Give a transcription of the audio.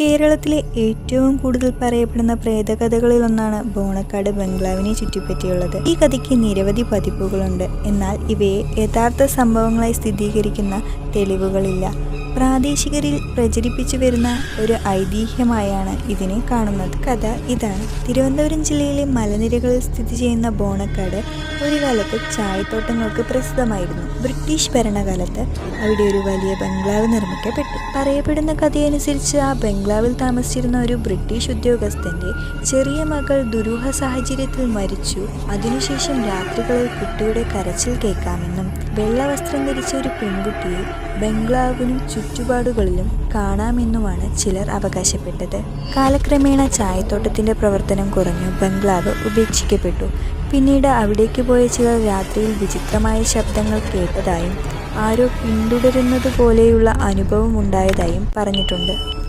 കേരളത്തിലെ ഏറ്റവും കൂടുതൽ പറയപ്പെടുന്ന പ്രേതകഥകളിലൊന്നാണ് ബോണക്കാട് ബംഗ്ലാവിനെ ചുറ്റിപ്പറ്റിയുള്ളത്. ഈ കഥയ്ക്ക് നിരവധി പതിപ്പുകളുണ്ട്. എന്നാൽ ഇവയെ യഥാർത്ഥ സംഭവങ്ങളായി സ്ഥിരീകരിക്കുന്ന തെളിവുകളില്ല. പ്രാദേശികരിൽ പ്രചരിപ്പിച്ചു വരുന്ന ഒരു ഐതിഹ്യമായാണ് ഇതിനെ കാണുന്നത്. കഥ ഇതാണ്. തിരുവനന്തപുരം ജില്ലയിലെ മലനിരകളിൽ സ്ഥിതി ചെയ്യുന്ന ബോണക്കാട് ഒരു കാലത്ത് ചായത്തോട്ടങ്ങൾക്ക് പ്രസിദ്ധമായിരുന്നു. ബ്രിട്ടീഷ് ഭരണകാലത്ത് അവിടെ ഒരു വലിയ ബംഗ്ലാവ് നിർമ്മിക്കപ്പെട്ടു. പറയപ്പെടുന്ന കഥയനുസരിച്ച് ആ ബംഗ്ലാവിൽ താമസിച്ചിരുന്ന ഒരു ബ്രിട്ടീഷ് ഉദ്യോഗസ്ഥന്റെ ചെറിയ മകൾ ദുരൂഹ സാഹചര്യത്തിൽ മരിച്ചു. അതിനുശേഷം രാത്രികളിൽ കുട്ടിയുടെ കരച്ചിൽ കേൾക്കാമെന്നും വെള്ള വസ്ത്രം ധരിച്ച ഒരു പെൺകുട്ടിയെ ബംഗ്ലാവിനും ചുറ്റുപാടുകളിലും കാണാമെന്നുമാണ് ചിലർ അവകാശപ്പെട്ടത്. കാലക്രമേണ ചായത്തോട്ടത്തിന്റെ പ്രവർത്തനം കുറഞ്ഞു ബംഗ്ലാവ് ഉപേക്ഷിക്കപ്പെട്ടു. പിന്നീട് അവിടേക്ക് പോയ ചിലർ രാത്രിയിൽ വിചിത്രമായ ശബ്ദങ്ങൾ കേട്ടതായും ആരോ പിന്തുടരുന്നത് പോലെയുള്ള അനുഭവം ഉണ്ടായതായും പറഞ്ഞിട്ടുണ്ട്.